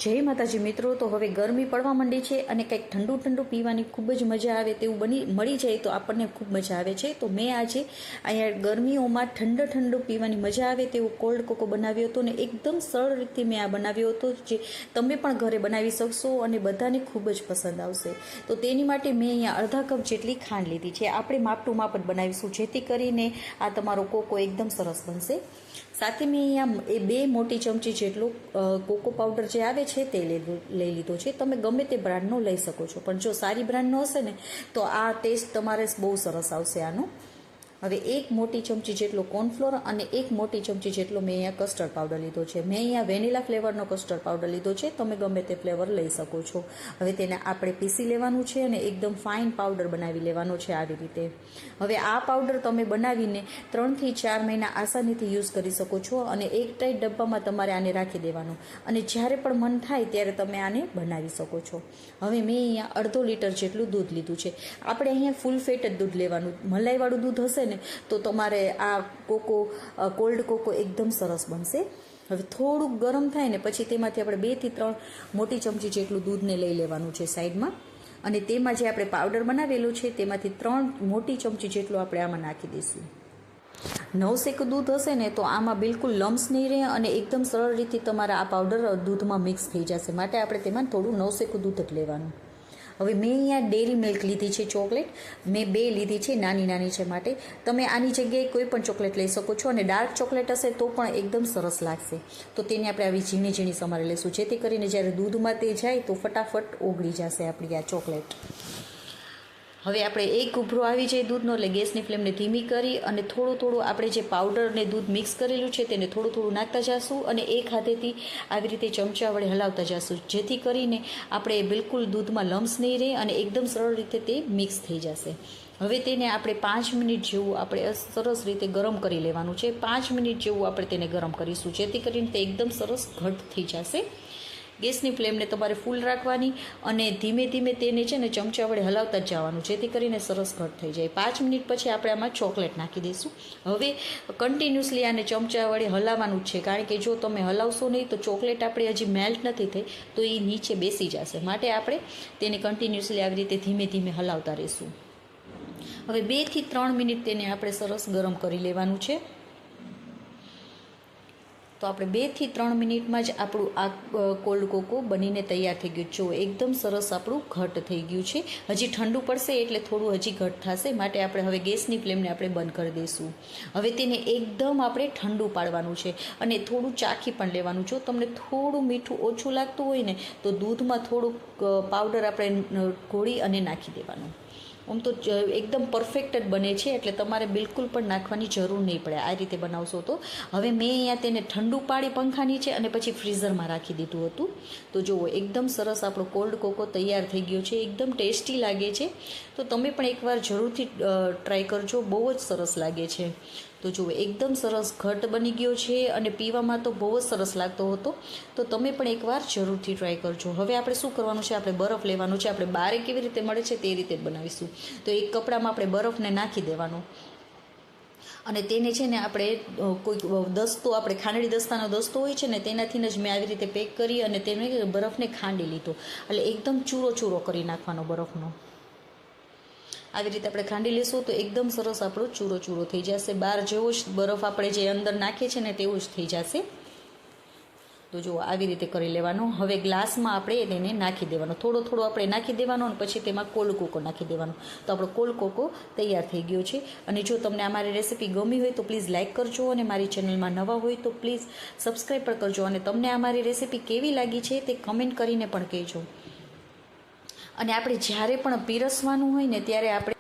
જય માતાજી મિત્રો, તો હવે ગરમી પડવા માંડી છે અને કંઈક ઠંડુ ઠંડુ પીવાની ખૂબ જ મજા આવે તેવું મળી જાય તો આપણને ખૂબ મજા આવે છે. તો મેં આજે અહીંયા ગરમીઓમાં ઠંડુ પીવાની મજા આવે તેવું કોલ્ડ કોકો બનાવ્યો હતો ને એકદમ સરળ રીતે મેં આ બનાવ્યો હતો, જે તમે પણ ઘરે બનાવી શકશો અને બધાને ખૂબ જ પસંદ આવશે. તો તેની માટે મેં અહીંયા અડધા કપ જેટલી ખાંડ લીધી છે. આપણે માપ ટુ માપ જ બનાવીશું, જેથી કરીને આ તમારો કોકો એકદમ સરસ બનશે. સાથે મેં અહીંયા 2 મોટી ચમચી જેટલો કોકો પાવડર જે આવે છે તે લઈ લીધો છે. તમે ગમે તે બ્રાન્ડનો લઈ શકો છો, પણ જો સારી બ્રાન્ડનો હશે ને તો આ ટેસ્ટ તમારે બહુ સરસ આવશે આનો. હવે 1 મોટી ચમચી જેટલો કોર્નફ્લોર અને 1 મોટી ચમચી જેટલો મેં અહીંયા કસ્ટર્ડ પાવડર લીધો છે. મેં અહીંયા વેનીલા ફ્લેવરનો કસ્ટર્ડ પાવડર લીધો છે, તમે ગમે તે ફ્લેવર લઈ શકો છો. હવે તેને આપણે પીસી લેવાનું છે અને એકદમ ફાઇન પાવડર બનાવી લેવાનો છે આવી રીતે. હવે આ પાવડર તમે બનાવીને 3 થી 4 મહિના આસાનીથી યુઝ કરી શકો છો અને એક ટાઈટ ડબ્બામાં તમારે આને રાખી દેવાનું અને જ્યારે પણ મન થાય ત્યારે તમે આને બનાવી શકો છો. હવે મેં અહીંયા અડધો લીટર જેટલું દૂધ લીધું છે. આપણે અહીંયા ફૂલ ફેટ જ દૂધ લેવાનું, મલાઈવાળું દૂધ હશે ને તો તમારે આ કોલ્ડ કોકો એકદમ સરસ બનશે. હવે થોડુંક ગરમ થાય ને પછી તેમાંથી આપણે 2 થી 3 મોટી ચમચી જેટલું દૂધને લઈ લેવાનું છે સાઈડમાં, અને તેમાં જે આપણે પાવડર બનાવેલું છે તેમાંથી 3 મોટી ચમચી જેટલું આપણે આમાં નાખી દઈશું. નવશેકું દૂધ હશે ને તો આમાં બિલકુલ લમ્સ નહીં રહે અને એકદમ સરળ રીતે તમારા આ પાવડર દૂધમાં મિક્સ થઈ જશે, માટે આપણે તેમાં થોડું નવશેકું દૂધ જ લેવાનું. હવે મેં અહીંયા ડેરી મિલ્ક લીધી છે ચોકલેટ, મેં 2 લીધી છે, નાની છે માટે. તમે આની જગ્યાએ કોઈ પણ ચોકલેટ લઈ શકો છો અને ડાર્ક ચોકલેટ હશે તો પણ એકદમ સરસ લાગશે. તો તેને આપણે આવી ઝીણી સમારી લઈશું, જેથી કરીને જ્યારે દૂધમાં તે જાય તો ફટાફટ ઓગળી જશે આપણી આ ચોકલેટ. હવે આપણે એક ઉભરો આવી જાય દૂધનો એટલે ગેસની ફ્લેમને ધીમી કરી અને થોડું આપણે જે પાવડર ને દૂધ મિક્સ કરેલું છે તેને થોડું નાખતા જઈશું અને એક હાથેથી આવી રીતે ચમચા વડે હલાવતા જઈશું, જેથી કરીને આપણે બિલકુલ દૂધમાં લમ્સ નહીં રહે અને એકદમ સરળ રીતે તે મિક્સ થઈ જશે. હવે તેને આપણે 5 મિનિટ જેવું આપણે સરસ રીતે ગરમ કરી લેવાનું છે. 5 મિનિટ જેવું આપણે તેને ગરમ કરીશું, જેથી કરીને તે એકદમ સરસ ઘટ થઈ જશે. ગેસની ફ્લેમને તમારે ફૂલ રાખવાની અને ધીમે તેને છે ને ચમચા વડે હલાવતા જ જવાનું, જેથી કરીને સરસ ઘટ થઈ જાય. 5 મિનિટ પછી આપણે આમાં ચોકલેટ નાખી દઈશું. હવે કન્ટિન્યુઅસલી આને ચમચા વડે હલાવવાનું જ છે, કારણ કે જો તમે હલાવશો નહીં તો ચોકલેટ આપણે હજી મેલ્ટ નથી થઈ તો એ નીચે બેસી જશે, માટે આપણે તેને કન્ટિન્યુઅસલી આવી રીતે ધીમે હલાવતા રહીશું. હવે 2 થી 3 મિનિટ તેને આપણે સરસ ગરમ કરી લેવાનું છે. તો આપણે 2 થી 3 મિનિટમાં જ આપણું આ કોલ્ડ કોકો બનીને તૈયાર થઈ ગયું. જો એકદમ સરસ આપણું ઘટ થઈ ગયું છે. હજી ઠંડુ પડશે એટલે થોડું હજી ઘટ થશે, માટે આપણે હવે ગેસની ફ્લેમને આપણે બંધ કરી દઈશું. હવે તેને એકદમ આપણે ઠંડુ પાડવાનું છે અને થોડું ચાખી પણ લેવાનું. જો તમને થોડું મીઠું ઓછું લાગતું હોય ને તો દૂધમાં થોડુંક પાવડર આપણે ઘોળી અને નાખી દેવાનું. આમ તો એકદમ પરફેક્ટ જ બને છે, એટલે તમારે બિલકુલ પણ નાખવાની જરૂર નહીં પડે આ રીતે બનાવશો તો. હવે મેં અહીંયા તેને ઠંડુ પાડી પંખા નીચે અને પછી ફ્રીઝરમાં રાખી દીધું હતું. તો જુઓ એકદમ સરસ આપણો કોલ્ડ કોકો તૈયાર થઈ ગયો છે, એકદમ ટેસ્ટી લાગે છે. તો તમે પણ એકવાર જરૂરથી ટ્રાય કરજો, બહુ જ સરસ લાગે છે. તો જુઓ એકદમ સરસ ઘટ બની ગયો છે અને પીવામાં તો બહુ જ સરસ લાગતો હતો. તો તમે પણ એકવાર જરૂરથી ટ્રાય કરજો. હવે આપણે શું કરવાનું છે, આપણે બરફ લેવાનું છે. આપણે બારે કેવી રીતે મળે છે તે રીતે જ બનાવીશું. તો એક કપડામાં આપણે બરફને નાખી દેવાનું અને તેને છે ને આપણે કોઈ દસ્તો, આપણે ખાંડડી દસ્તાનો દસ્તો હોય છે ને તેનાથી જ મેં આવી રીતે પેક કરી અને તેને બરફને ખાંડી લીધો, એટલે એકદમ ચૂરો કરી નાખવાનો બરફનો. આવી રીતે આપણે ખાંડી લેશું તો એકદમ સરસ આપણો ચૂરો થઈ જશે. બહાર જેવો જ બરફ આપણે જે અંદર નાખીએ છીએ ને તેવું જ થઈ જશે. તો જુઓ આવી રીતે કરી લેવાનો. હવે ગ્લાસમાં આપણે તેને નાખી દેવાનો, થોડો આપણે નાખી દેવાનો અને પછી તેમાં કોલ્ડ કોકો નાખી દેવાનો. તો આપણો કોલ્ડ કોકો તૈયાર થઈ ગયો છે. અને જો તમને અમારી રેસીપી ગમી હોય તો પ્લીઝ લાઇક કરજો અને મારી ચેનલમાં નવા હોય તો પ્લીઝ સબસ્ક્રાઈબ પણ કરજો. અને તમને અમારી રેસીપી કેવી લાગી છે તે કમેન્ટ કરીને પણ કહેજો. અને આપણે જ્યારે પણ પીરસવાનું હોય ને ત્યારે આપણે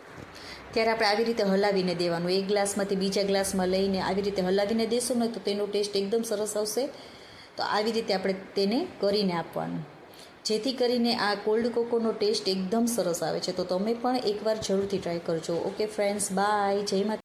આવી રીતે હલાવીને દેવાનું. એક ગ્લાસમાંથી બીજા ગ્લાસમાં લઈને આવી રીતે હલાવીને દેશો ને તો તેનો ટેસ્ટ એકદમ સરસ આવશે. તો આવી રીતે આપણે તેને કરીને આપવાનું, જેથી કરીને આ કોલ્ડ કોકોનો ટેસ્ટ એકદમ સરસ આવે છે. તો તમે પણ એકવાર જરૂરથી ટ્રાય કરજો. Okay friends, bye. જય માતા.